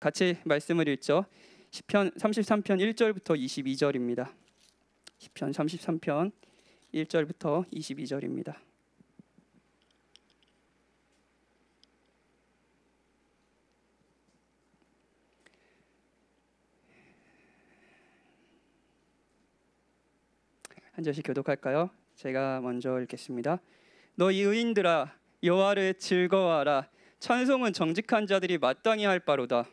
같이 말씀을 읽죠. 시편 33편 1절부터 22절입니다. 시편 33편 1절부터 22절입니다. 한 절씩 교독할까요? 제가 먼저 읽겠습니다. 너희 의인들아 여호와를 즐거워하라. 찬송은 정직한 자들이 마땅히 할 바로다.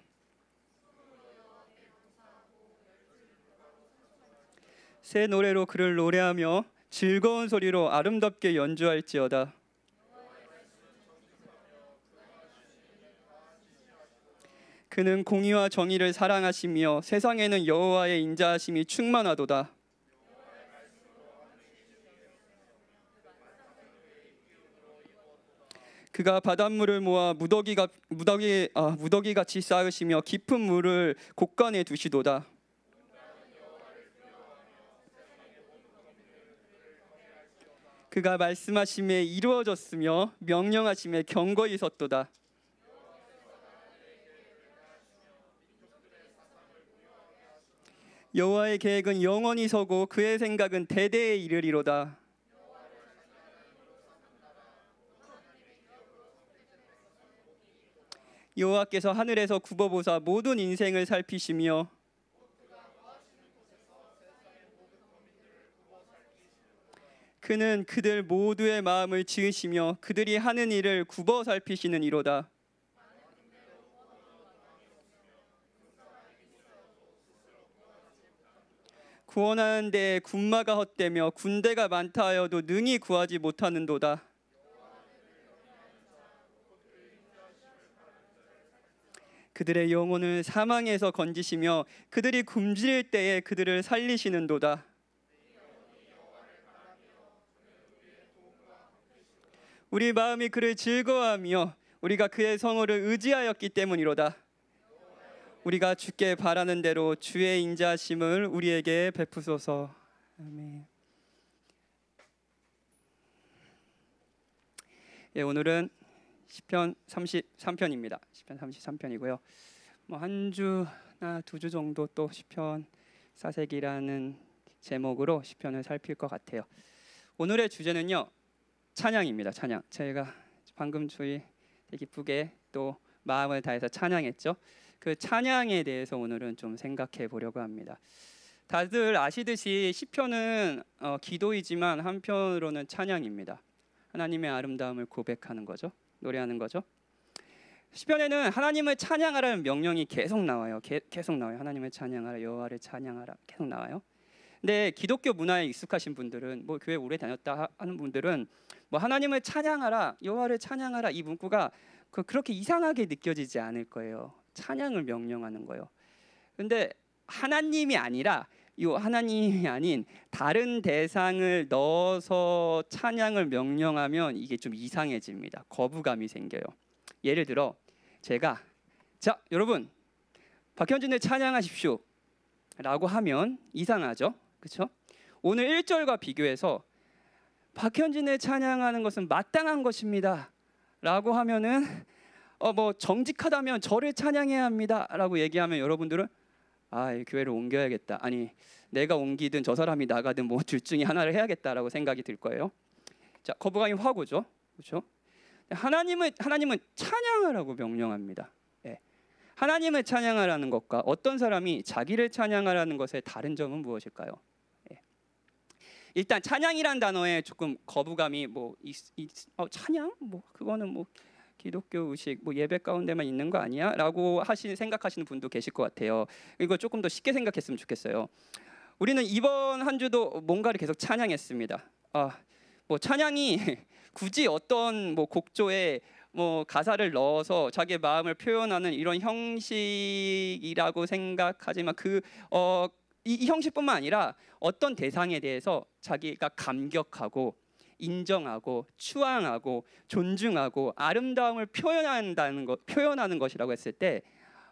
새 노래로 그를 노래하며 즐거운 소리로 아름답게 연주할지어다. 그는 공의와 정의를 사랑하시며 세상에는 여호와의 인자하심이 충만하도다. 그가 바닷물을 모아 무더기같이 쌓으시며 깊은 물을 곳간에 두시도다. 그가 말씀하심에 이루어졌으며 명령하심에 경거히 섰도다. 여호와의 계획은 영원히 서고 그의 생각은 대대에 이르리로다. 여호와께서 하늘에서 굽어보사 모든 인생을 살피시며 그는 그들 모두의 마음을 지으시며 그들이 하는 일을 굽어 살피시는 이로다. 구원하는 데에 군마가 헛되며 군대가 많다 하여도 능히 구하지 못하는도다. 그들의 영혼을 사망에서 건지시며 그들이 굶주릴 때에 그들을 살리시는도다. 우리 마음이 그를 즐거워하며 우리가 그의 성호를 의지하였기 때문이로다. 우리가 주께 바라는 대로 주의 인자하심을 우리에게 베푸소서. 아멘. 오늘은 시편 33편입니다. 시편 33편이고요. 한 주나 두 주 정도 또 시편 사색이라는 제목으로 시편을 살필 것 같아요. 오늘의 주제는요, 찬양입니다. 찬양. 제가 방금 되게 기쁘게 또 마음을 다해서 찬양했죠. 그 찬양에 대해서 오늘은 좀 생각해 보려고 합니다. 다들 아시듯이 시편은 기도이지만 한편으로는 찬양입니다. 하나님의 아름다움을 고백하는 거죠. 노래하는 거죠. 시편에는 하나님을 찬양하라는 명령이 계속 나와요. 계속 나와요. 하나님을 찬양하라, 여호와를 찬양하라 계속 나와요. 근데 기독교 문화에 익숙하신 분들은, 교회 오래 다녔다 하는 분들은 하나님을 찬양하라, 여호와를 찬양하라 이 문구가 그렇게 이상하게 느껴지지 않을 거예요. 찬양을 명령하는 거예요. 근데 하나님이 아니라 하나님이 아닌 다른 대상을 넣어서 찬양을 명령하면 이게 좀 이상해집니다. 거부감이 생겨요. 예를 들어 제가 자 여러분 박현진을 찬양하십시오 라고 하면 이상하죠, 그렇죠? 오늘 1절과 비교해서 박현진을 찬양하는 것은 마땅한 것입니다 라고 하면은 정직하다면 저를 찬양해야 합니다 라고 얘기하면 여러분들은 이 교회를 옮겨야겠다, 아니 내가 옮기든 저 사람이 나가든 둘 중에 하나를 해야겠다라고 생각이 들 거예요. 자, 거부감이 확 오죠, 그렇죠? 하나님은 찬양하라고 명령합니다. 하나님을 찬양하라는 것과 어떤 사람이 자기를 찬양하라는 것의 다른 점은 무엇일까요? 일단 찬양이란 단어에 조금 거부감이 찬양? 그거는 기독교 의식 예배 가운데만 있는 거 아니야? 라고 생각하시는 분도 계실 것 같아요. 이거 조금 더 쉽게 생각했으면 좋겠어요. 우리는 이번 한 주도 뭔가를 계속 찬양했습니다. 찬양이 굳이 어떤 곡조에 가사를 넣어서 자기의 마음을 표현하는 이런 형식이라고 생각하지만 이 형식뿐만 아니라 어떤 대상에 대해서 자기가 감격하고 인정하고 추앙하고 존중하고 아름다움을 표현하는 것이라고 했을 때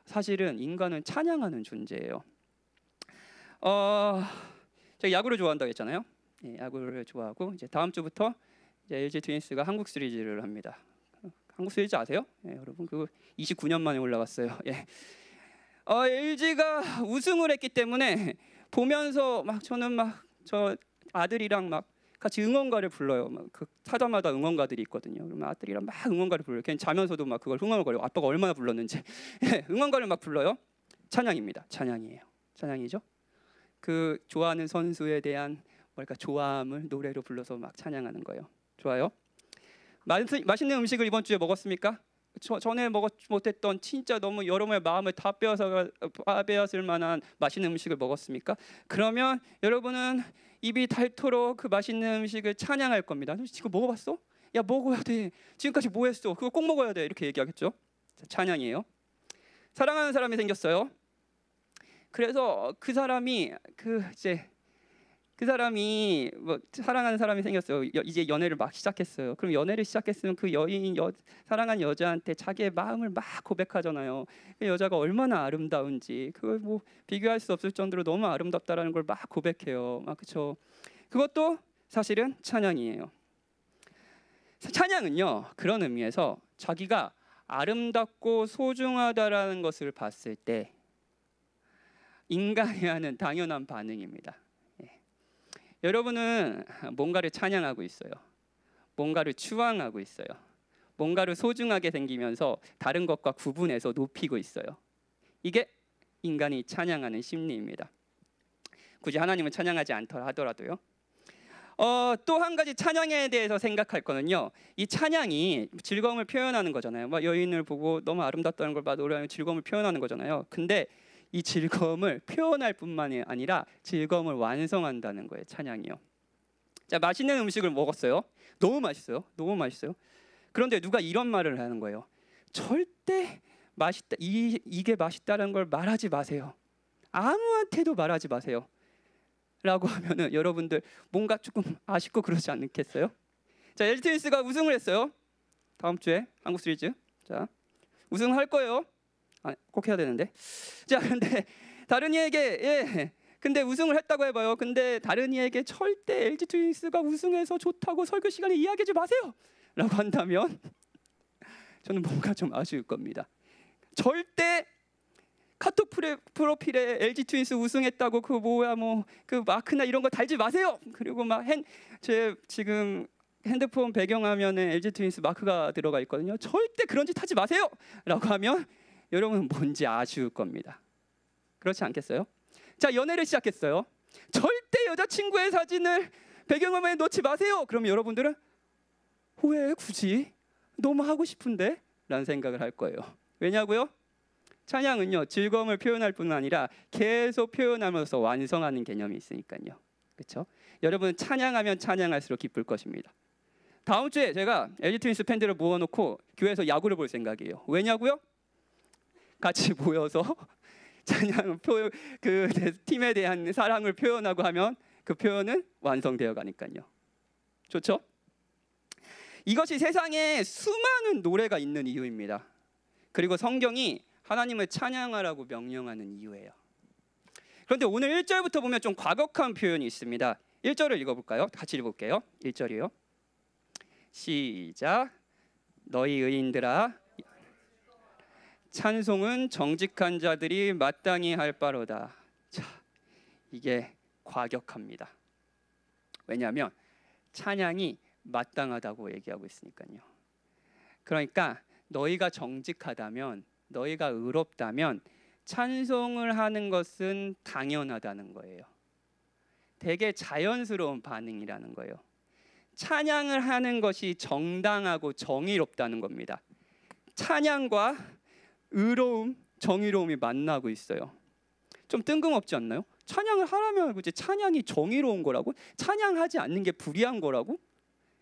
사실은 인간은 찬양하는 존재예요. 제가 야구를 좋아한다고 했잖아요. 야구를 좋아하고 이제 다음 주부터 이제 LG 트윈스가 한국 시리즈를 합니다. 한국 시리즈 아세요? 여러분 그거 29년 만에 올라갔어요. LG가 우승을 했기 때문에 보면서 막 저는 막 저 아들이랑 막 같이 응원가를 불러요. 막 그 타자마다 응원가들이 있거든요. 그러면 아들이랑 막 응원가를 불러요. 걔는 자면서도 막 그걸 흥얼거려요. 아빠가 얼마나 불렀는지. 응원가를 막 불러요. 찬양입니다. 찬양이에요. 찬양이죠. 그 좋아하는 선수에 대한 뭐랄까 좋아함을 노래로 불러서 막 찬양하는 거예요. 좋아요. 맛있는 음식을 이번 주에 먹었습니까? 전에 먹었지 못했던 진짜 너무 여러분의 마음을 다 빼앗을 만한 맛있는 음식을 먹었습니까? 그러면 여러분은 입이 닳도록 그 맛있는 음식을 찬양할 겁니다. 너 지금 먹어봤어? 야 먹어야 돼. 지금까지 뭐 했어? 그거 꼭 먹어야 돼. 이렇게 얘기하겠죠. 찬양이에요. 사랑하는 사람이 생겼어요. 그래서 그 사람이 뭐 사랑하는 사람이 생겼어요. 이제 연애를 막 시작했어요. 그럼 연애를 시작했으면 그 사랑한 여자한테 자기의 마음을 막 고백하잖아요. 그 여자가 얼마나 아름다운지 그걸 뭐 비교할 수 없을 정도로 너무 아름답다라는 걸 막 고백해요. 막 그렇죠. 그것도 사실은 찬양이에요. 찬양은요 그런 의미에서 자기가 아름답고 소중하다라는 것을 봤을 때 인간이 하는 당연한 반응입니다. 여러분은 뭔가를 찬양하고 있어요. 뭔가를 추앙하고 있어요. 뭔가를 소중하게 생기면서 다른 것과 구분해서 높이고 있어요. 이게 인간이 찬양하는 심리입니다. 굳이 하나님을 찬양하지 않더라 하더라도요. 또 한 가지 찬양에 대해서 생각할 거는요. 이 찬양이 즐거움을 표현하는 거잖아요. 막 여인을 보고 너무 아름답다는 걸 막 노래하면 즐거움을 표현하는 거잖아요. 근데 이 즐거움을 표현할 뿐만이 아니라 즐거움을 완성한다는 거예요. 찬양이요. 자, 맛있는 음식을 먹었어요. 너무 맛있어요. 너무 맛있어요. 그런데 누가 이런 말을 하는 거예요. 절대 맛있다. 이게 맛있다는 걸 말하지 마세요. 아무한테도 말하지 마세요. 라고 하면은 여러분들 뭔가 조금 아쉽고 그러지 않겠어요? 자, LG 트윈스가 우승을 했어요. 다음 주에 한국 시리즈. 자, 우승할 거예요. 꼭 해야 되는데. 자, 근데 다른 이에게 근데 우승을 했다고 해봐요. 근데 다른 이에게 절대 LG 트윈스가 우승해서 좋다고 설교 시간에 이야기하지 마세요. 라고 한다면 저는 뭔가 좀 아쉬울 겁니다. 절대 카톡 프로필에 LG 트윈스 우승했다고 그 뭐야 뭐 그 마크나 이런 거 달지 마세요. 그리고 막 제 지금 핸드폰 배경화면에 LG 트윈스 마크가 들어가 있거든요. 절대 그런 짓 하지 마세요. 라고 하면 여러분은 뭔지 아쉬울 겁니다. 그렇지 않겠어요? 자, 연애를 시작했어요. 절대 여자친구의 사진을 배경화면에 넣지 마세요. 그럼 여러분들은 왜 굳이? 너무 하고 싶은데? 라는 생각을 할 거예요. 왜냐고요? 찬양은요 즐거움을 표현할 뿐 아니라 계속 표현하면서 완성하는 개념이 있으니까요. 그렇죠? 여러분 찬양하면 찬양할수록 기쁠 것입니다. 다음 주에 제가 LG 트윈스 팬들을 모아놓고 교회에서 야구를 볼 생각이에요. 왜냐고요? 같이 모여서 찬양 그 팀에 대한 사랑을 표현하고 하면 그 표현은 완성되어 가니까요. 좋죠? 이것이 세상에 수많은 노래가 있는 이유입니다. 그리고 성경이 하나님을 찬양하라고 명령하는 이유예요. 그런데 오늘 1절부터 보면 좀 과격한 표현이 있습니다. 1절을 읽어볼까요? 같이 읽어볼게요. 1절이요. 시작. 너희 의인들아 찬송은 정직한 자들이 마땅히 할 바로다. 자, 이게 과격합니다. 왜냐하면 찬양이 마땅하다고 얘기하고 있으니까요. 그러니까 너희가 정직하다면, 너희가 의롭다면 찬송을 하는 것은 당연하다는 거예요. 되게 자연스러운 반응이라는 거예요. 찬양을 하는 것이 정당하고 정의롭다는 겁니다. 찬양과 의로움, 정의로움이 만나고 있어요. 좀 뜬금없지 않나요? 찬양을 하라면 이제 찬양이 정의로운 거라고? 찬양하지 않는 게 불의한 거라고?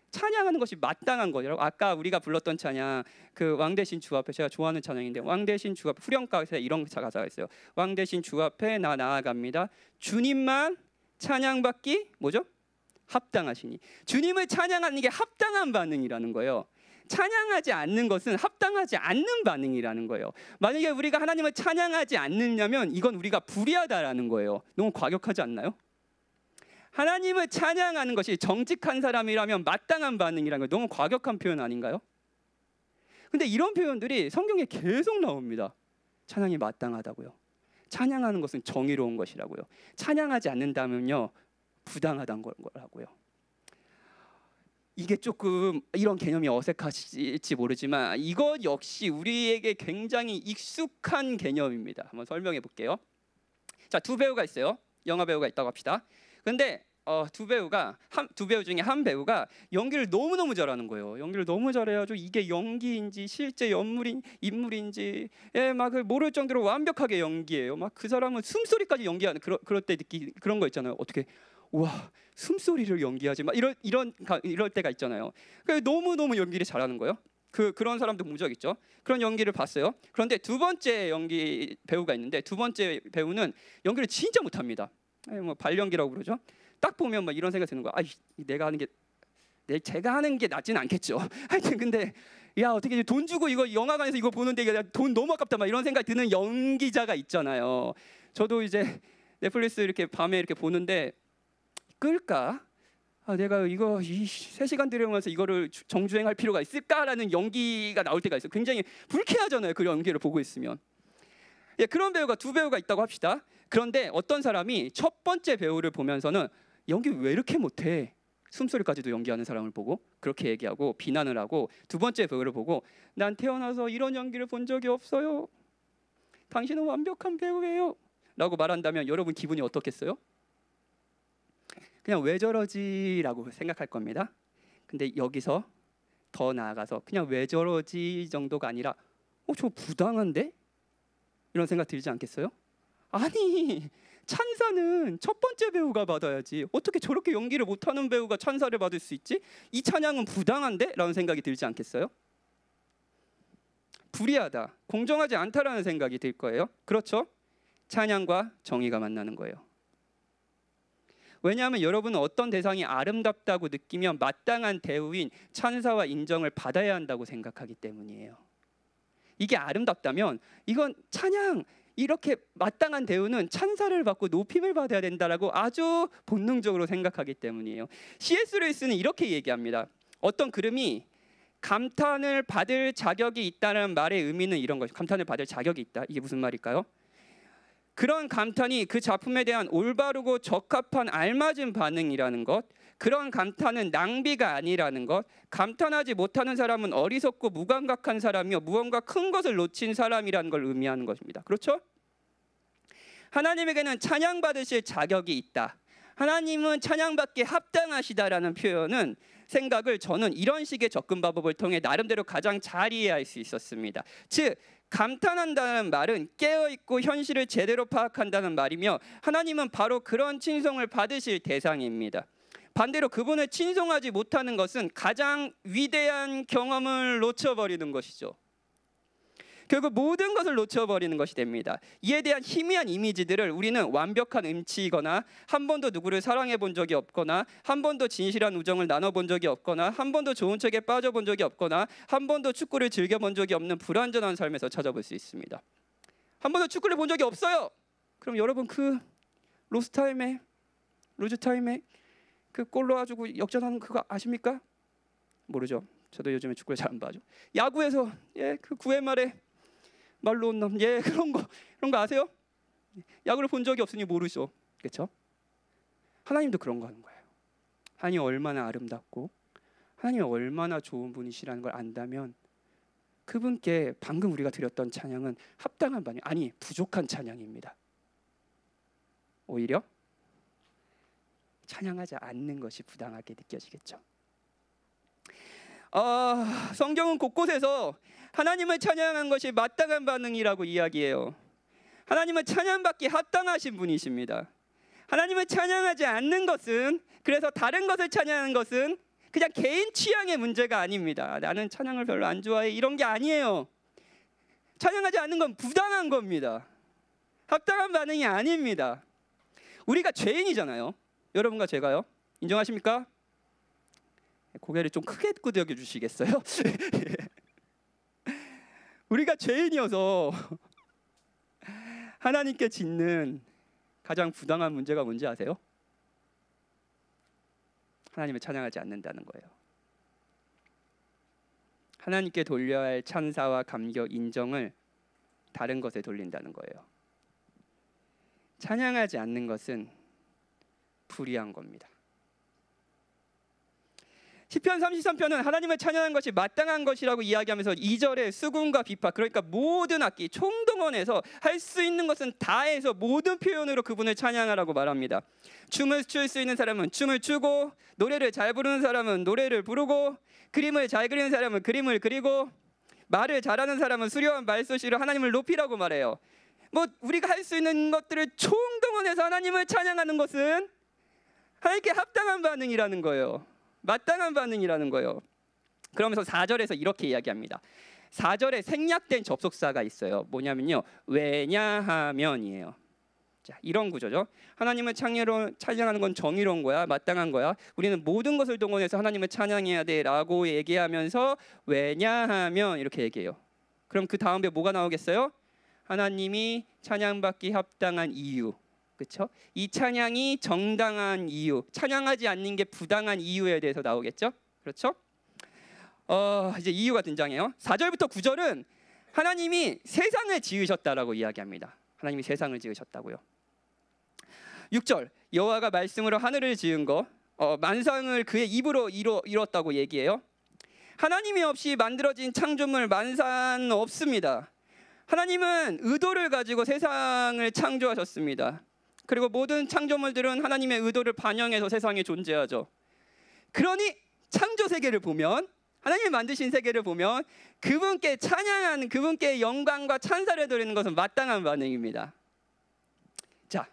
찬양하는 것이 마땅한 거라고? 아까 우리가 불렀던 찬양, 그 왕 대신 주 앞에, 제가 좋아하는 찬양인데 왕 대신 주 앞에, 후렴가에 이런 가사가 있어요. 왕 대신 주 앞에 나 나아갑니다. 주님만 찬양받기 뭐죠? 합당하시니. 주님을 찬양하는 게 합당한 반응이라는 거예요. 찬양하지 않는 것은 합당하지 않는 반응이라는 거예요. 만약에 우리가 하나님을 찬양하지 않느냐면 이건 우리가 불의하다라는 거예요. 너무 과격하지 않나요? 하나님을 찬양하는 것이 정직한 사람이라면 마땅한 반응이라는 거 너무 과격한 표현 아닌가요? 근데 이런 표현들이 성경에 계속 나옵니다. 찬양이 마땅하다고요. 찬양하는 것은 정의로운 것이라고요. 찬양하지 않는다면요 부당하다는 거라고요. 이게 조금 이런 개념이 어색하실지 모르지만 이것 역시 우리에게 굉장히 익숙한 개념입니다. 한번 설명해 볼게요. 자, 두 배우가 있어요. 영화 배우가 있다고 합시다. 그런데 두 배우 중에 한 배우가 연기를 너무너무 잘하는 거예요. 연기를 너무 잘해가지고 이게 연기인지 실제 인물인지 막 모를 정도로 완벽하게 연기해요. 막 그 사람은 숨소리까지 연기하는 그럴 때 그런 거 있잖아요. 어떻게 우와 숨소리를 연기하지? 막 이럴 때가 있잖아요. 너무너무 연기를 잘하는 거예요. 그런 사람도 본 적 있죠. 그런 연기를 봤어요. 그런데 두 번째 연기 배우가 있는데 두 번째 배우는 연기를 진짜 못합니다. 뭐 발연기라고 그러죠. 딱 보면 막 이런 생각이 드는 거야. 제가 하는 게 낫지는 않겠죠. 하여튼 근데 야 어떻게 돈 주고 이거 영화관에서 이거 보는데 이게 돈 너무 아깝다 막 이런 생각이 드는 연기자가 있잖아요. 저도 이제 넷플릭스 이렇게 밤에 이렇게 보는데 끌까? 내가 이거 3시간 들여오면서 이거를 정주행할 필요가 있을까라는 연기가 나올 때가 있어요. 굉장히 불쾌하잖아요. 그 연기를 보고 있으면. 예, 그런 배우가 두 배우가 있다고 합시다. 그런데 어떤 사람이 첫 번째 배우를 보면서는 연기 왜 이렇게 못해? 숨소리까지도 연기하는 사람을 보고 그렇게 얘기하고 비난을 하고 두 번째 배우를 보고 난 태어나서 이런 연기를 본 적이 없어요. 당신은 완벽한 배우예요. 라고 말한다면 여러분 기분이 어떻겠어요? 그냥 왜 저러지? 라고 생각할 겁니다. 근데 여기서 더 나아가서 그냥 왜 저러지 정도가 아니라 저 부당한데? 이런 생각 들지 않겠어요? 아니 찬사는 첫 번째 배우가 받아야지 어떻게 저렇게 연기를 못하는 배우가 찬사를 받을 수 있지? 이 찬양은 부당한데? 라는 생각이 들지 않겠어요? 불의하다, 공정하지 않다라는 생각이 들 거예요. 그렇죠? 찬양과 정의가 만나는 거예요. 왜냐하면 여러분은 어떤 대상이 아름답다고 느끼면 마땅한 대우인 찬사와 인정을 받아야 한다고 생각하기 때문이에요. 이게 아름답다면 이건 찬양, 이렇게 마땅한 대우는 찬사를 받고 높임을 받아야 된다라고 아주 본능적으로 생각하기 때문이에요. C.S. 루이스는 이렇게 얘기합니다. 어떤 그림이 감탄을 받을 자격이 있다는 말의 의미는 이런 것이죠. 감탄을 받을 자격이 있다. 이게 무슨 말일까요? 그런 감탄이 그 작품에 대한 올바르고 적합한 알맞은 반응이라는 것, 그런 감탄은 낭비가 아니라는 것, 감탄하지 못하는 사람은 어리석고 무감각한 사람이요 무언가 큰 것을 놓친 사람이라는 걸 의미하는 것입니다. 그렇죠? 하나님에게는 찬양받으실 자격이 있다. 하나님은 찬양받기에 합당하시다라는 표현은 생각을 저는 이런 식의 접근 방법을 통해 나름대로 가장 잘 이해할 수 있었습니다. 즉 감탄한다는 말은 깨어있고 현실을 제대로 파악한다는 말이며 하나님은 바로 그런 칭송을 받으실 대상입니다. 반대로 그분을 칭송하지 못하는 것은 가장 위대한 경험을 놓쳐버리는 것이죠. 결국 모든 것을 놓쳐버리는 것이 됩니다. 이에 대한 희미한 이미지들을 우리는 완벽한 음치이거나 한 번도 누구를 사랑해 본 적이 없거나 한 번도 진실한 우정을 나눠본 적이 없거나 한 번도 좋은 책에 빠져본 적이 없거나 한 번도 축구를 즐겨본 적이 없는 불완전한 삶에서 찾아볼 수 있습니다. 한 번도 축구를 본 적이 없어요. 그럼 여러분 그 루즈 타임에 그 골 넣어가지고 역전하는 그거 아십니까? 모르죠. 저도 요즘에 축구를 잘 안 봐죠. 야구에서 그 9회 말에 말로 온 놈, 그런 거 아세요? 야구를 본 적이 없으니 모르죠. 그렇죠? 하나님도 그런 거 하는 거예요. 하나님이 얼마나 아름답고 하나님이 얼마나 좋은 분이시라는 걸 안다면 그분께 방금 우리가 드렸던 찬양은 합당한 반응, 아니 부족한 찬양입니다. 오히려 찬양하지 않는 것이 부당하게 느껴지겠죠. 성경은 곳곳에서 하나님을 찬양한 것이 마땅한 반응이라고 이야기해요. 하나님은 찬양받기 합당하신 분이십니다. 하나님을 찬양하지 않는 것은, 그래서 다른 것을 찬양하는 것은 그냥 개인 취향의 문제가 아닙니다. 나는 찬양을 별로 안 좋아해 이런 게 아니에요. 찬양하지 않는 건 부당한 겁니다. 합당한 반응이 아닙니다. 우리가 죄인이잖아요. 여러분과 제가요. 인정하십니까? 고개를 좀 크게 끄덕여 주시겠어요? 우리가 죄인이어서 하나님께 짓는 가장 부당한 문제가 뭔지 아세요? 하나님을 찬양하지 않는다는 거예요. 하나님께 돌려야 할 찬사와 감격, 인정을 다른 것에 돌린다는 거예요. 찬양하지 않는 것은 불의한 겁니다. 시편 33편은 하나님을 찬양하는 것이 마땅한 것이라고 이야기하면서 2절에 수군과 비파, 그러니까 모든 악기 총동원해서 할 수 있는 것은 다 해서 모든 표현으로 그분을 찬양하라고 말합니다. 춤을 출 수 있는 사람은 춤을 추고, 노래를 잘 부르는 사람은 노래를 부르고, 그림을 잘 그리는 사람은 그림을 그리고, 말을 잘하는 사람은 수려한 말솜씨로 하나님을 높이라고 말해요. 뭐 우리가 할 수 있는 것들을 총동원해서 하나님을 찬양하는 것은 하나님께 합당한 반응이라는 거예요. 마땅한 반응이라는 거예요. 그러면서 4절에서 이렇게 이야기합니다. 4절에 생략된 접속사가 있어요. 뭐냐면요, 왜냐하면이에요. 자, 이런 구조죠. 하나님을 찬양하는 건 정의로운 거야, 마땅한 거야. 우리는 모든 것을 동원해서 하나님을 찬양해야 돼라고 얘기하면서 왜냐하면 이렇게 얘기해요. 그럼 그 다음에 뭐가 나오겠어요? 하나님이 찬양받기 합당한 이유. 그렇죠? 이 찬양이 정당한 이유, 찬양하지 않는 게 부당한 이유에 대해서 나오겠죠? 그렇죠? 이제 이유가 등장해요. 4절부터 9절은 하나님이 세상을 지으셨다라고 이야기합니다. 하나님이 세상을 지으셨다고요. 6절, 여호와가 말씀으로 하늘을 지은 거, 만상을 그의 입으로 이뤘다고 얘기해요. 하나님이 없이 만들어진 창조물 만상 없습니다. 하나님은 의도를 가지고 세상을 창조하셨습니다. 그리고 모든 창조물들은 하나님의 의도를 반영해서 세상에 존재하죠. 그러니 창조 세계를 보면, 하나님이 만드신 세계를 보면 그분께 찬양하는, 그분께 영광과 찬사를 드리는 것은 마땅한 반응입니다. 자,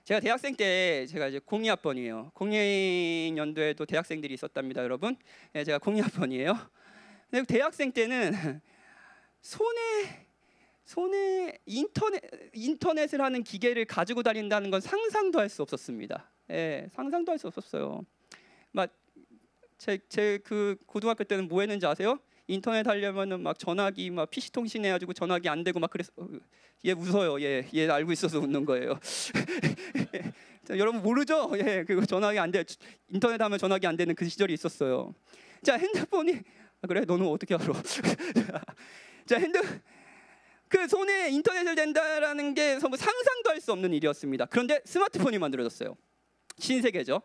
제가 대학생 때, 제가 이제 02학번이에요. 02년도에도 대학생들이 있었답니다, 여러분. 네, 제가 02학번이에요. 근데 대학생 때는 손에 인터넷을 하는 기계를 가지고 다닌다는 건 상상도 할 수 없었습니다. 예, 상상도 할 수 없었어요. 막 제 그 고등학교 때는 뭐 했는지 아세요? 인터넷 하려면은 막 전화기 막 PC 통신해가지고 전화기 안 되고 막 그랬어. 얘 웃어요. 얘 알고 있어서 웃는 거예요. 자, 여러분 모르죠? 예, 그거 전화기 안 돼. 인터넷 하면 전화기 안 되는 그 시절이 있었어요. 자, 핸드폰이 그래? 너는 어떻게 알아? 자, 그 손에 인터넷을 댄다라는 게 상상도 할 수 없는 일이었습니다. 그런데 스마트폰이 만들어졌어요. 신세계죠.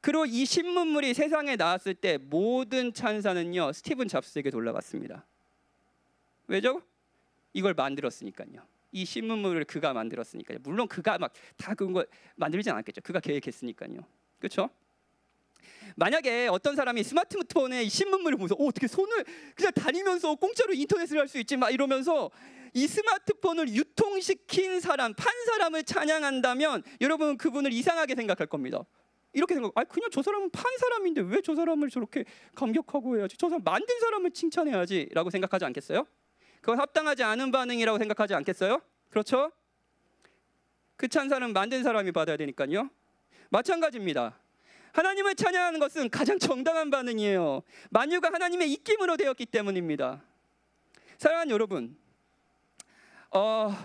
그리고 이 신문물이 세상에 나왔을 때 모든 찬사는요, 스티븐 잡스에게 돌아갔습니다. 왜죠? 이걸 만들었으니까요. 이 신문물을 그가 만들었으니까요. 물론 그가 막 다 그걸 만들진 않았겠죠. 그가 계획했으니까요. 그렇죠? 만약에 어떤 사람이 스마트폰에 이 신문물을 보면서 어떻게 손을 그냥 다니면서 공짜로 인터넷을 할 수 있지 막 이러면서 이 스마트폰을 유통시킨 사람, 판 사람을 찬양한다면 여러분 그분을 이상하게 생각할 겁니다. 이렇게 그냥 저 사람은 판 사람인데 왜 저 사람을 저렇게 감격하고 해야지? 저 사람 만든 사람을 칭찬해야지 라고 생각하지 않겠어요? 그건 합당하지 않은 반응이라고 생각하지 않겠어요? 그렇죠? 그 찬사는 만든 사람이 받아야 되니까요. 마찬가지입니다. 하나님을 찬양하는 것은 가장 정당한 반응이에요. 만유가 하나님의 입김으로 되었기 때문입니다. 사랑하는 여러분,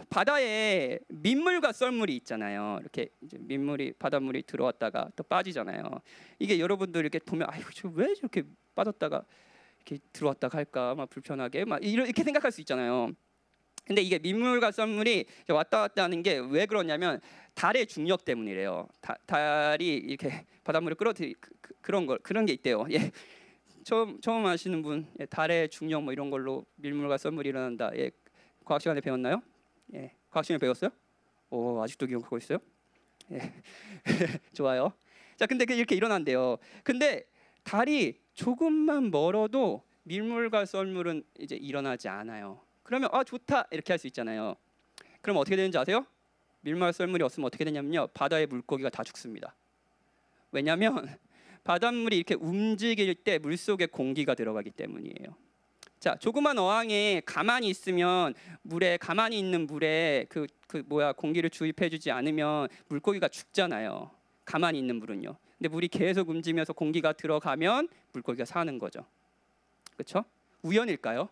바다에 민물과 썰물이 있잖아요. 이렇게 이제 민물이 바닷물이 들어왔다가 또 빠지잖아요. 이게 여러분들 이렇게 보면 아이고 왜 저렇게 빠졌다가 이렇게 들어왔다가 할까 막 불편하게 막 이렇게 생각할 수 있잖아요. 근데 이게 민물과 썰물이 왔다 갔다 하는 게 왜 그러냐면 달의 중력 때문이래요. 달이 이렇게 바닷물을 끌어들이 그런 게 있대요. 예. 처음 아시는 분, 예, 달의 중력 뭐 이런 걸로 민물과 썰물이 일어난다. 예. 과학 시간에 배웠나요? 예. 과학 시간에 배웠어요? 오, 아직도 기억하고 있어요? 예. 좋아요. 자, 근데 이렇게 일어난대요. 근데 달이 조금만 멀어도 민물과 썰물은 이제 일어나지 않아요. 그러면 좋다 이렇게 할 수 있잖아요. 그럼 어떻게 되는지 아세요? 밀물 썰물이 없으면 어떻게 되냐면요, 바다의 물고기가 다 죽습니다. 왜냐하면 바닷물이 이렇게 움직일 때 물속에 공기가 들어가기 때문이에요. 자, 조그만 어항에 가만히 있으면 가만히 있는 물에 공기를 주입해주지 않으면 물고기가 죽잖아요. 가만히 있는 물은요. 근데 물이 계속 움직이면서 공기가 들어가면 물고기가 사는 거죠. 그렇죠? 우연일까요?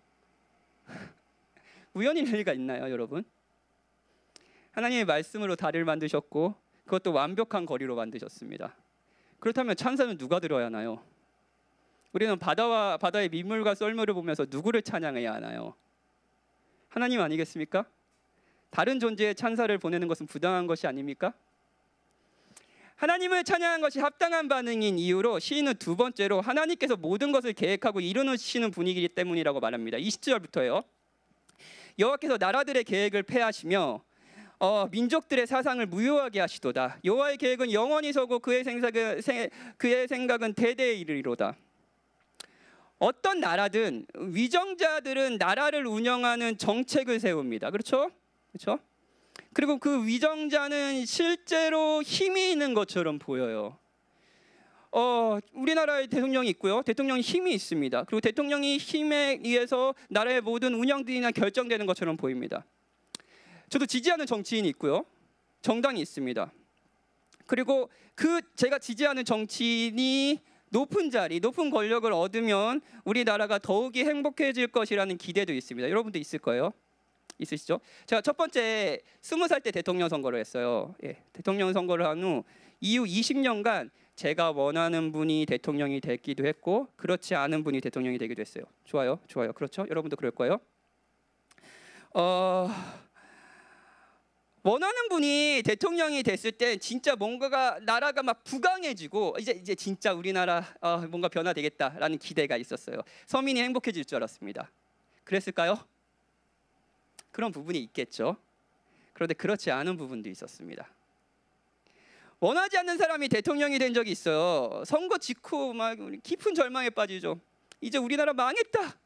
우연일 리가 있나요, 여러분? 하나님의 말씀으로 달을 만드셨고 그것도 완벽한 거리로 만드셨습니다. 그렇다면 찬사는 누가 들어야 하나요? 우리는 바다의 민물과 썰물을 보면서 누구를 찬양해야 하나요? 하나님 아니겠습니까? 다른 존재에 찬사를 보내는 것은 부당한 것이 아닙니까? 하나님을 찬양한 것이 합당한 반응인 이유로 시인은 두 번째로 하나님께서 모든 것을 계획하고 이루시는 분이기 때문이라고 말합니다. 20절부터요. 여호와께서 나라들의 계획을 폐하시며 민족들의 사상을 무효하게 하시도다. 여호와의 계획은 영원히 서고 그의 생각은 대대에 이르리로다. 어떤 나라든 위정자들은 나라를 운영하는 정책을 세웁니다. 그렇죠? 그렇죠? 그리고 그 위정자는 실제로 힘이 있는 것처럼 보여요. 우리나라에 대통령이 있고요. 대통령이 힘이 있습니다. 그리고 대통령이 힘에 의해서 나라의 모든 운영들이나 결정되는 것처럼 보입니다. 저도 지지하는 정치인이 있고요. 정당이 있습니다. 그리고 제가 지지하는 정치인이 높은 자리, 높은 권력을 얻으면 우리나라가 더욱이 행복해질 것이라는 기대도 있습니다. 여러분도 있을 거예요. 있으시죠? 제가 첫 번째 20살 때 대통령 선거를 했어요. 대통령 선거를 한 후 이후 20년간 제가 원하는 분이 대통령이 되기도 했고 그렇지 않은 분이 대통령이 되기도 했어요. 좋아요, 좋아요. 그렇죠? 여러분도 그럴 거예요. 원하는 분이 대통령이 됐을 때 진짜 뭔가가 나라가 막 부강해지고 이제 진짜 우리나라 뭔가 변화되겠다라는 기대가 있었어요. 서민이 행복해질 줄 알았습니다. 그랬을까요? 그런 부분이 있겠죠. 그런데 그렇지 않은 부분도 있었습니다. 원하지 않는 사람이 대통령이 된 적이 있어요. 선거 직후 막 깊은 절망에 빠지죠. 이제 우리나라 망했다.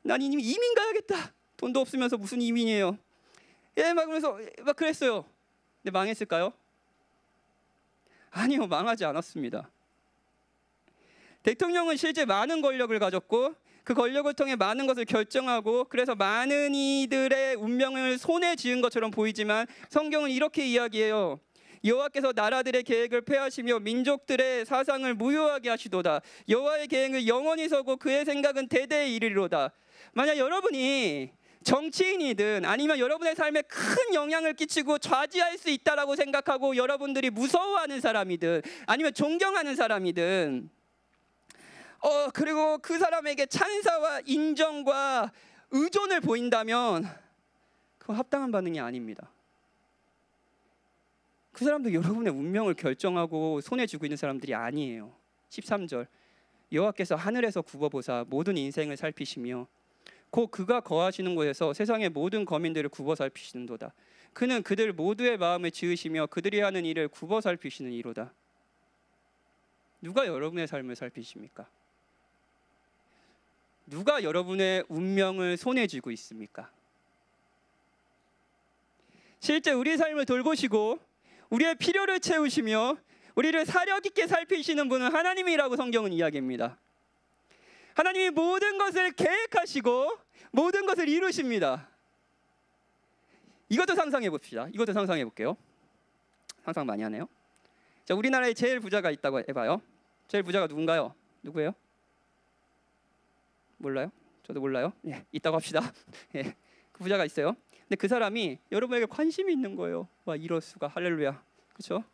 난 이미 이민 가야겠다. 돈도 없으면서 무슨 이민이에요. 막 그러면서 막 그랬어요. 근데 망했을까요? 아니요, 망하지 않았습니다. 대통령은 실제 많은 권력을 가졌고 그 권력을 통해 많은 것을 결정하고 그래서 많은 이들의 운명을 손에 쥐은 것처럼 보이지만 성경은 이렇게 이야기해요. 여호와께서 나라들의 계획을 폐하시며 민족들의 사상을 무효하게 하시도다. 여호와의 계획은 영원히 서고 그의 생각은 대대에 이르리로다. 만약 여러분이 정치인이든 아니면 여러분의 삶에 큰 영향을 끼치고 좌지할 수 있다라고 생각하고 여러분들이 무서워하는 사람이든 아니면 존경하는 사람이든 그리고 그 사람에게 찬사와 인정과 의존을 보인다면 그건 합당한 반응이 아닙니다. 그 사람도 여러분의 운명을 결정하고 손에 쥐고 있는 사람들이 아니에요. 13절 여호와께서 하늘에서 굽어보사 모든 인생을 살피시며 곧 그가 거하시는 곳에서 세상의 모든 거민들을 굽어 살피시는도다. 그는 그들 모두의 마음을 지으시며 그들이 하는 일을 굽어 살피시는 이로다. 누가 여러분의 삶을 살피십니까? 누가 여러분의 운명을 손에 쥐고 있습니까? 실제 우리 삶을 돌보시고 우리의 필요를 채우시며 우리를 사력 있게 살피시는 분은 하나님이라고 성경은 이야기합니다. 하나님이 모든 것을 계획하시고 모든 것을 이루십니다. 이것도 상상해 봅시다. 이것도 상상해 볼게요. 상상 많이 하네요. 자, 우리나라에 제일 부자가 있다고 해봐요. 제일 부자가 누군가요? 누구예요? 몰라요? 저도 몰라요. 있다고 합시다. 그 부자가 있어요. 근데 그 사람이 여러분에게 관심이 있는 거예요. 와, 이럴 수가. 할렐루야. 그렇죠?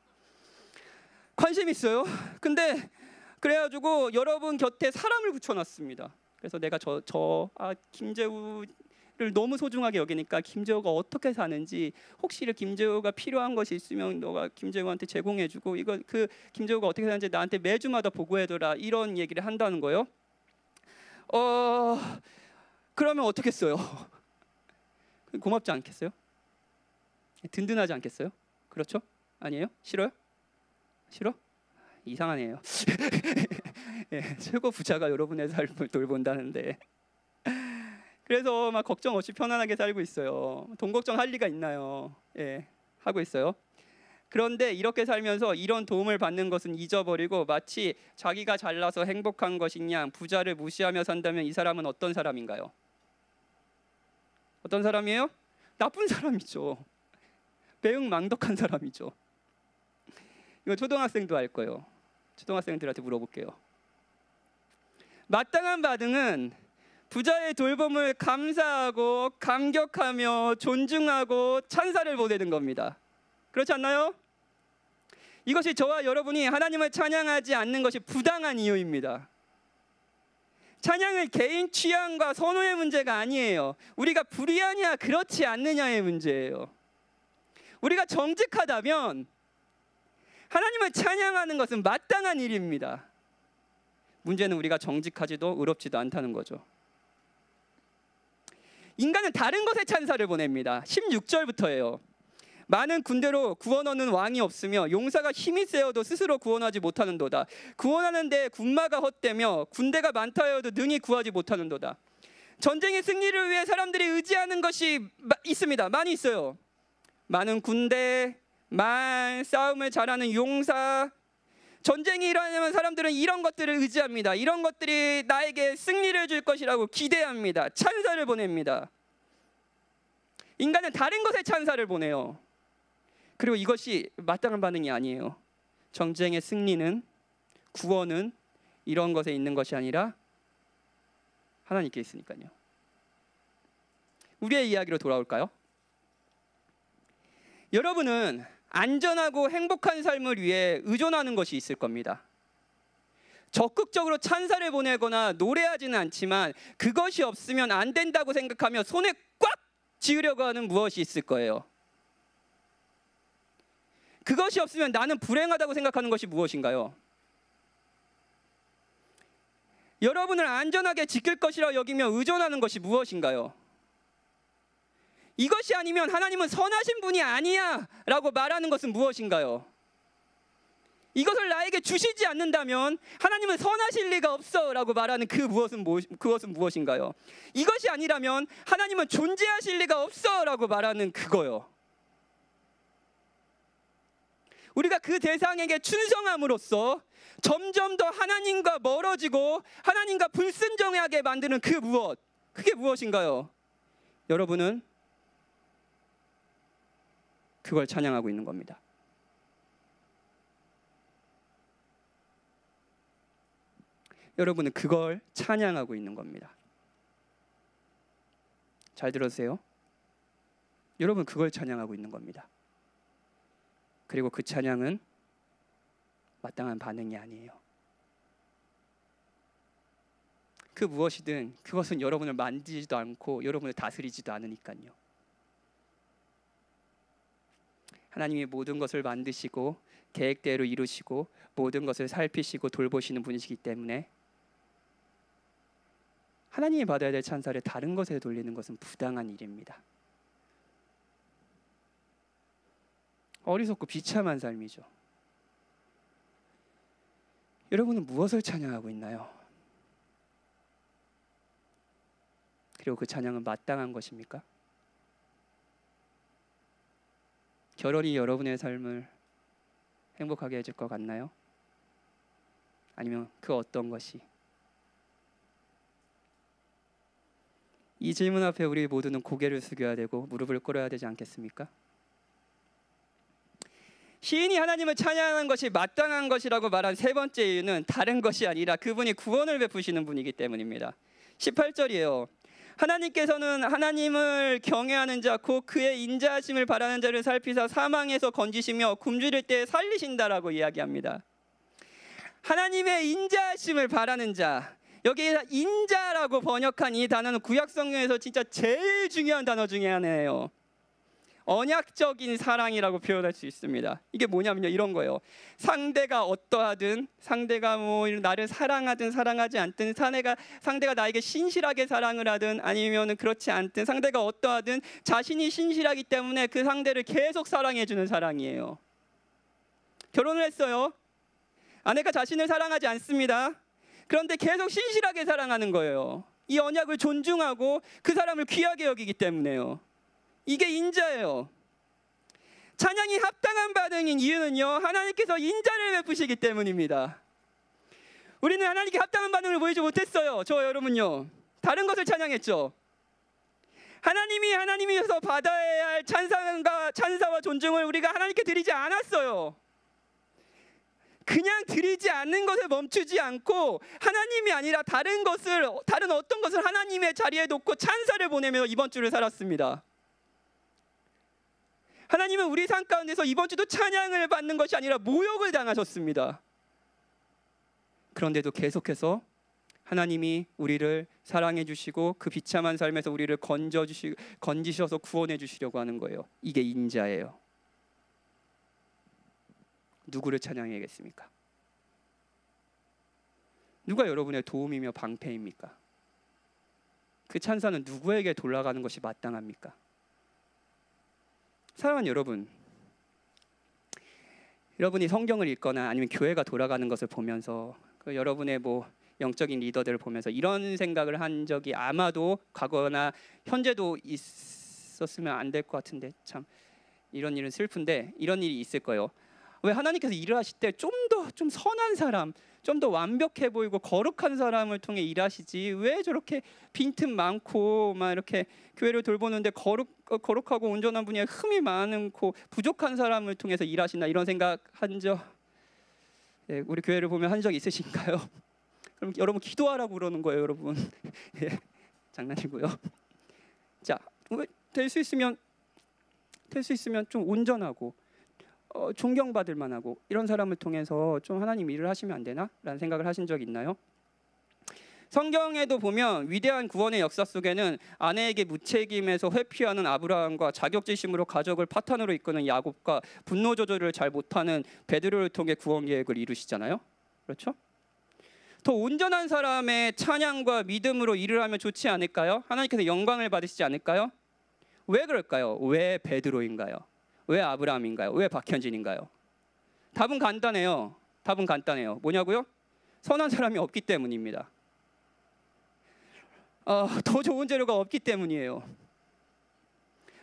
관심 있어요. 근데 그래가지고 여러분 곁에 사람을 붙여놨습니다. 그래서 내가 김재우를 너무 소중하게 여기니까 김재우가 어떻게 사는지 혹시 김재우가 필요한 것이 있으면 너가 김재우한테 제공해주고 이거 김재우가 어떻게 사는지 나한테 매주마다 보고해둬라 이런 얘기를 한다는 거예요. 그러면 어떻겠어요? 고맙지 않겠어요? 든든하지 않겠어요? 그렇죠? 아니에요? 싫어요? 싫어? 이상하네요. 최고 부자가 여러분의 삶을 돌본다는데 그래서 막 걱정 없이 편안하게 살고 있어요. 돈 걱정할 리가 있나요? 하고 있어요. 그런데 이렇게 살면서 이런 도움을 받는 것은 잊어버리고 마치 자기가 잘나서 행복한 것인 양 부자를 무시하며 산다면 이 사람은 어떤 사람인가요? 어떤 사람이에요? 나쁜 사람이죠. 배은망덕한 사람이죠. 이거 초등학생도 알 거예요. 초등학생들한테 물어볼게요. 마땅한 반응은 부자의 돌봄을 감사하고 감격하며 존중하고 찬사를 보내는 겁니다. 그렇지 않나요? 이것이 저와 여러분이 하나님을 찬양하지 않는 것이 부당한 이유입니다. 찬양은 개인 취향과 선호의 문제가 아니에요. 우리가 불의하냐 그렇지 않느냐의 문제예요. 우리가 정직하다면 하나님을 찬양하는 것은 마땅한 일입니다. 문제는 우리가 정직하지도 의롭지도 않다는 거죠. 인간은 다른 것에 찬사를 보냅니다. 16절부터예요. 많은 군대로 구원하는 왕이 없으며 용사가 힘이 세어도 스스로 구원하지 못하는도다. 구원하는데 군마가 헛되며 군대가 많다 하여도 능히 구하지 못하는도다. 전쟁의 승리를 위해 사람들이 의지하는 것이 있습니다. 많이 있어요. 많은 군대, 싸움을 잘하는 용사. 전쟁이 일어나면 사람들은 이런 것들을 의지합니다. 이런 것들이 나에게 승리를 줄 것이라고 기대합니다. 찬사를 보냅니다. 인간은 다른 것에 찬사를 보내요. 그리고 이것이 마땅한 반응이 아니에요. 전쟁의 승리는, 구원은 이런 것에 있는 것이 아니라 하나님께 있으니까요. 우리의 이야기로 돌아올까요? 여러분은 안전하고 행복한 삶을 위해 의존하는 것이 있을 겁니다. 적극적으로 찬사를 보내거나 노래하지는 않지만 그것이 없으면 안 된다고 생각하며 손에 꽉 쥐으려고 하는 무엇이 있을 거예요. 그것이 없으면 나는 불행하다고 생각하는 것이 무엇인가요? 여러분을 안전하게 지킬 것이라 여기며 의존하는 것이 무엇인가요? 이것이 아니면 하나님은 선하신 분이 아니야 라고 말하는 것은 무엇인가요? 이것을 나에게 주시지 않는다면 하나님은 선하실 리가 없어 라고 말하는 그것은 무엇인가요? 이것이 아니라면 하나님은 존재하실 리가 없어 라고 말하는 그거요. 우리가 그 대상에게 충성함으로써 점점 더 하나님과 멀어지고 하나님과 불순종하게 만드는 그 무엇, 그게 무엇인가요? 여러분은 그걸 찬양하고 있는 겁니다. 여러분은 그걸 찬양하고 있는 겁니다. 잘 들으세요. 여러분 그걸 찬양하고 있는 겁니다. 그리고 그 찬양은 마땅한 반응이 아니에요. 그 무엇이든 그것은 여러분을 만지지도 않고 여러분을 다스리지도 않으니까요. 하나님이 모든 것을 만드시고 계획대로 이루시고 모든 것을 살피시고 돌보시는 분이시기 때문에 하나님이 받아야 될 찬사를 다른 것에 돌리는 것은 부당한 일입니다. 어리석고 비참한 삶이죠. 여러분은 무엇을 찬양하고 있나요? 그리고 그 찬양은 마땅한 것입니까? 결혼이 여러분의 삶을 행복하게 해줄 것 같나요? 아니면 그 어떤 것이? 이 질문 앞에 우리 모두는 고개를 숙여야 되고 무릎을 꿇어야 되지 않겠습니까? 시인이 하나님을 찬양하는 것이 마땅한 것이라고 말한 세 번째 이유는 다른 것이 아니라 그분이 구원을 베푸시는 분이기 때문입니다. 18절이에요. 하나님께서는 하나님을 경외하는 자 곧 그의 인자하심을 바라는 자를 살피사 사망에서 건지시며 굶주릴 때 살리신다라고 이야기합니다. 하나님의 인자하심을 바라는 자, 여기에 인자라고 번역한 이 단어는 구약 성경에서 진짜 제일 중요한 단어 중에 하나예요. 언약적인 사랑이라고 표현할 수 있습니다. 이게 뭐냐면요, 이런 거예요. 상대가 어떠하든, 상대가 나를 사랑하든 사랑하지 않든, 상대가 나에게 신실하게 사랑을 하든 아니면 그렇지 않든, 상대가 어떠하든 자신이 신실하기 때문에 그 상대를 계속 사랑해주는 사랑이에요. 결혼을 했어요. 아내가 자신을 사랑하지 않습니다. 그런데 계속 신실하게 사랑하는 거예요. 이 언약을 존중하고 그 사람을 귀하게 여기기 때문에요. 이게 인자예요. 찬양이 합당한 반응인 이유는요, 하나님께서 인자를 베푸시기 때문입니다. 우리는 하나님께 합당한 반응을 보이지 못했어요. 저 여러분요, 다른 것을 찬양했죠. 하나님이셔서 받아야 할 찬사와 존중을 우리가 하나님께 드리지 않았어요. 그냥 드리지 않는 것에 멈추지 않고 하나님이 아니라 다른 어떤 것을 하나님의 자리에 놓고 찬사를 보내며 이번 주를 살았습니다. 하나님은 우리 삶 가운데서 이번 주도 찬양을 받는 것이 아니라 모욕을 당하셨습니다. 그런데도 계속해서 하나님이 우리를 사랑해 주시고 그 비참한 삶에서 우리를 건지셔서 구원해 주시려고 하는 거예요. 이게 인자예요. 누구를 찬양해야겠습니까? 누가 여러분의 도움이며 방패입니까? 그 찬사는 누구에게 돌아가는 것이 마땅합니까? 사랑하는 여러분, 여러분이 성경을 읽거나 아니면 교회가 돌아가는 것을 보면서 여러분의 영적인 리더들을 보면서 이런 생각을 한 적이 아마도 과거나 현재도 있었으면 안 될 것 같은데, 참 이런 일은 슬픈데 이런 일이 있을 거예요. 왜 하나님께서 일을 하실 때 좀 더 선한 사람, 좀 더 완벽해 보이고 거룩한 사람을 통해 일하시지, 왜 저렇게 빈틈 많고 막 이렇게 교회를 돌보는데 거룩하고 온전한 분야에 흠이 많고 부족한 사람을 통해서 일하시나, 이런 생각 한 적, 우리 교회를 보면 한 적 있으신가요? 그럼 여러분 기도하라고 그러는 거예요, 여러분. 장난이고요. 자, 될 수 있으면 좀 온전하고 존경받을 만하고 이런 사람을 통해서 좀 하나님 일을 하시면 안 되나? 라는 생각을 하신 적 있나요? 성경에도 보면 위대한 구원의 역사 속에는 아내에게 무책임해서 회피하는 아브라함과 자격지심으로 가족을 파탄으로 이끄는 야곱과 분노 조절을 잘 못하는 베드로를 통해 구원 계획을 이루시잖아요. 그렇죠? 더 온전한 사람의 찬양과 믿음으로 일을 하면 좋지 않을까요? 하나님께서 영광을 받으시지 않을까요? 왜 그럴까요? 왜 베드로인가요? 왜 아브라함인가요? 왜 박현진인가요? 답은 간단해요. 뭐냐고요? 선한 사람이 없기 때문입니다. 더 좋은 재료가 없기 때문이에요.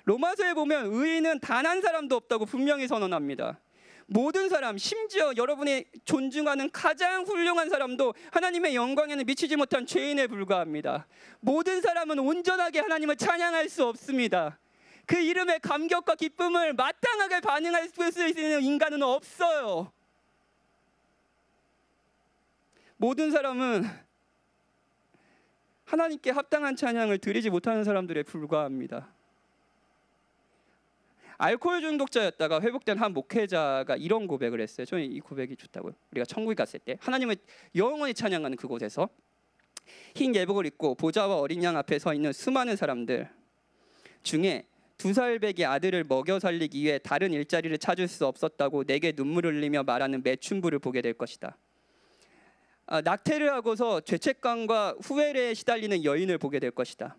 로마서에 보면 의인은 단 한 사람도 없다고 분명히 선언합니다. 모든 사람, 심지어 여러분이 존중하는 가장 훌륭한 사람도 하나님의 영광에는 미치지 못한 죄인에 불과합니다. 모든 사람은 온전하게 하나님을 찬양할 수 없습니다. 그 이름의 감격과 기쁨을 마땅하게 반응할 수 있는 인간은 없어요. 모든 사람은 하나님께 합당한 찬양을 드리지 못하는 사람들에 불과합니다. 알코올 중독자였다가 회복된 한 목회자가 이런 고백을 했어요. 저는 이 고백이 좋다고요. 우리가 천국에 갔을 때 하나님을 영원히 찬양하는 그곳에서 흰 예복을 입고 보좌와 어린 양 앞에 서 있는 수많은 사람들 중에 2살배기 아들을 먹여 살리기 위해 다른 일자리를 찾을 수 없었다고 내게 눈물을 흘리며 말하는 매춘부를 보게 될 것이다. 낙태를 하고서 죄책감과 후회에 시달리는 여인을 보게 될 것이다.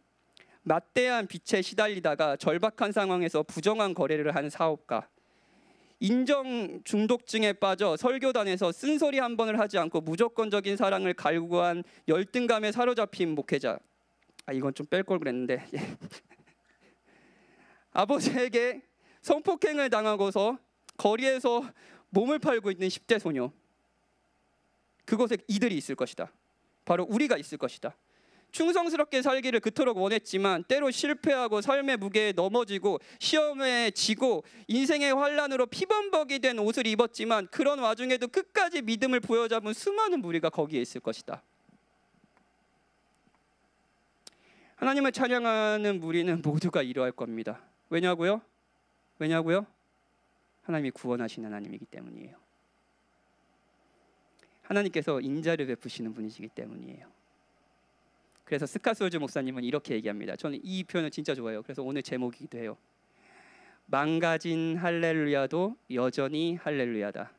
막대한 빚에 시달리다가 절박한 상황에서 부정한 거래를 한 사업가, 인정 중독증에 빠져 설교단에서 쓴소리 한 번을 하지 않고 무조건적인 사랑을 갈구한 열등감에 사로잡힌 목회자. 이건 좀 뺄 걸 그랬는데 아버지에게 성폭행을 당하고서 거리에서 몸을 팔고 있는 10대 소녀. 그곳에 이들이 있을 것이다. 바로 우리가 있을 것이다. 충성스럽게 살기를 그토록 원했지만 때로 실패하고 삶의 무게에 넘어지고 시험에 지고 인생의 환란으로 피범벅이 된 옷을 입었지만 그런 와중에도 끝까지 믿음을 부여잡은 수많은 무리가 거기에 있을 것이다. 하나님을 찬양하는 무리는 모두가 이러할 겁니다. 왜냐고요? 하나님이 구원하시는 하나님이기 때문이에요. 하나님께서 인자를 베푸시는 분이시기 때문이에요. 그래서 스카솔즈 목사님은 이렇게 얘기합니다. 저는 이 표현을 진짜 좋아해요. 그래서 오늘 제목이기도 해요. 망가진 할렐루야도 여전히 할렐루야다.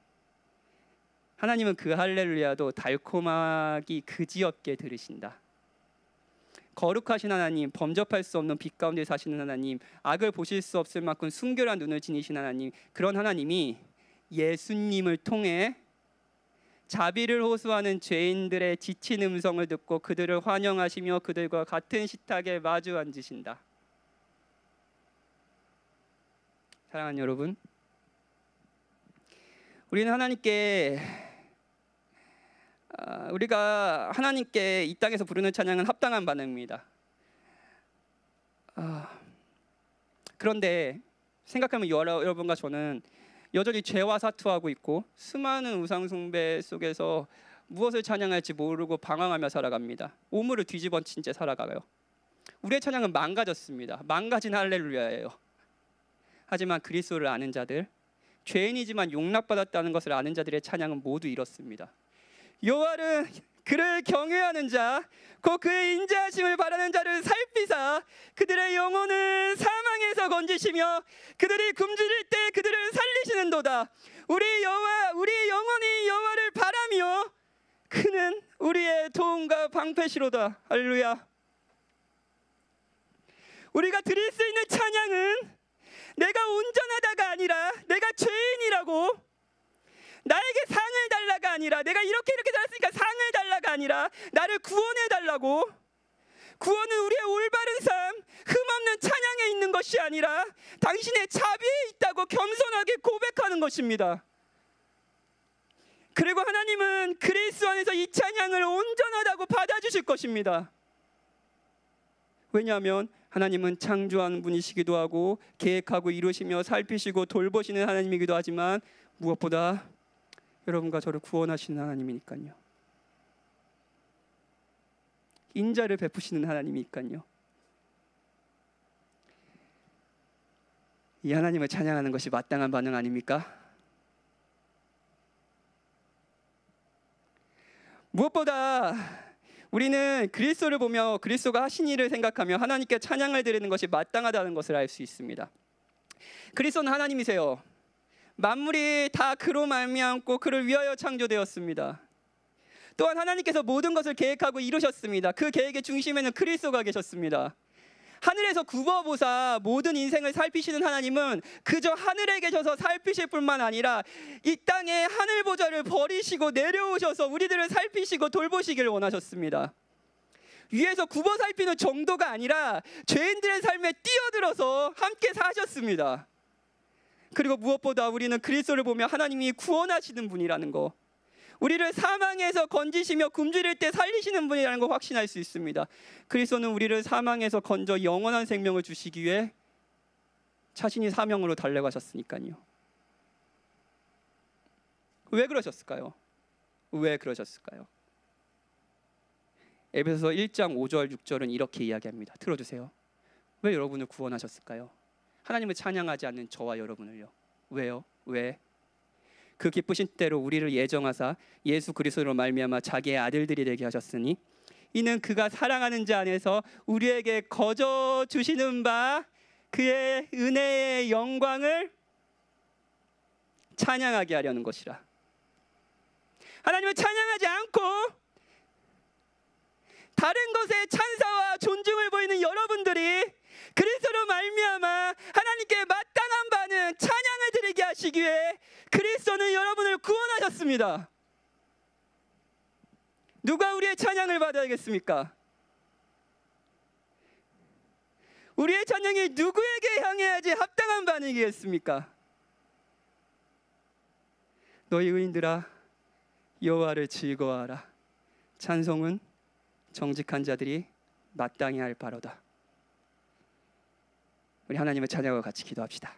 하나님은 그 할렐루야도 달콤하기 그지없게 들으신다. 거룩하신 하나님, 범접할 수 없는 빛 가운데 사시는 하나님, 악을 보실 수 없을 만큼 순결한 눈을 지니신 하나님, 그런 하나님이 예수님을 통해 자비를 호소하는 죄인들의 지친 음성을 듣고 그들을 환영하시며 그들과 같은 식탁에 마주 앉으신다. 사랑하는 여러분, 우리는 우리가 하나님께 이 땅에서 부르는 찬양은 합당한 반응입니다. 그런데 생각하면 여러분과 저는 여전히 죄와 사투하고 있고 수많은 우상 숭배 속에서 무엇을 찬양할지 모르고 방황하며 살아갑니다. 오물을 뒤집어진 채 살아가요. 우리의 찬양은 망가졌습니다. 망가진 할렐루야예요. 하지만 그리스도를 아는 자들, 죄인이지만 용납받았다는 것을 아는 자들의 찬양은 모두 이렇습니다. 여호와는 그를 경외하는 자, 곧 그의 인자하심을 바라는 자를 살피사 그들의 영혼을 사망에서 건지시며 그들이 굶주릴 때 그들을 살리시는도다. 우리 영혼이 여호와를 바라며 그는 우리의 도움과 방패시로다. 할렐루야. 우리가 드릴 수 있는 찬양은 내가 온전하다가 아니라 내가 죄인이라고 나에게 상을 달라가 아니라 내가 이렇게 살았으니까 상을 달라가 아니라 나를 구원해 달라고, 구원은 우리의 올바른 삶, 흠없는 찬양에 있는 것이 아니라 당신의 자비에 있다고 겸손하게 고백하는 것입니다. 그리고 하나님은 그리스도 안에서 이 찬양을 온전하다고 받아주실 것입니다. 왜냐하면 하나님은 창조하는 분이시기도 하고 계획하고 이루시며 살피시고 돌보시는 하나님이기도 하지만 무엇보다 여러분과 저를 구원하시는 하나님이니까요. 인자를 베푸시는 하나님이니까요. 이 하나님을 찬양하는 것이 마땅한 반응 아닙니까? 무엇보다 우리는 그리스도를 보며 그리스도가 하신 일을 생각하며 하나님께 찬양을 드리는 것이 마땅하다는 것을 알 수 있습니다. 그리스도는 하나님이세요. 만물이 다 그로 말미암고 그를 위하여 창조되었습니다. 또한 하나님께서 모든 것을 계획하고 이루셨습니다. 그 계획의 중심에는 그리스도가 계셨습니다. 하늘에서 구보보사 모든 인생을 살피시는 하나님은 그저 하늘에 계셔서 살피실 뿐만 아니라 이 땅에 하늘 보좌를 버리시고 내려오셔서 우리들을 살피시고 돌보시기를 원하셨습니다. 위에서 구보 살피는 정도가 아니라 죄인들의 삶에 뛰어들어서 함께 사셨습니다. 그리고 무엇보다 우리는 그리스도를 보며 하나님이 구원하시는 분이라는 거, 우리를 사망에서 건지시며 굶주릴 때 살리시는 분이라는 걸 확신할 수 있습니다. 그리스도는 우리를 사망에서 건져 영원한 생명을 주시기 위해 자신이 사명으로 달려가셨으니까요. 왜 그러셨을까요? 왜 그러셨을까요? 에베소서 1장 5절 6절은 이렇게 이야기합니다. 들어주세요. 왜 여러분을 구원하셨을까요? 하나님을 찬양하지 않는 저와 여러분을요. 왜요? 왜? 그 기쁘신 때로 우리를 예정하사 예수 그리스도로 말미암아 자기의 아들들이 되게 하셨으니 이는 그가 사랑하는 자 안에서 우리에게 거저 주시는 바 그의 은혜의 영광을 찬양하게 하려는 것이라. 하나님을 찬양하지 않고 다른 것에 찬사와 존중을 보이는 여러분들이 그리스도로 말미암아 하나님께 마땅한 바는 찬양을 드리게 하시기 위해 그리스도는 여러분을 구원하셨습니다. 누가 우리의 찬양을 받아야겠습니까? 우리의 찬양이 누구에게 향해야지 합당한 반응이겠습니까? 너희 의인들아 여호와를 즐거워하라. 찬송은 정직한 자들이 마땅히 할 바로다. 우리 하나님을 찬양하고 같이 기도합시다.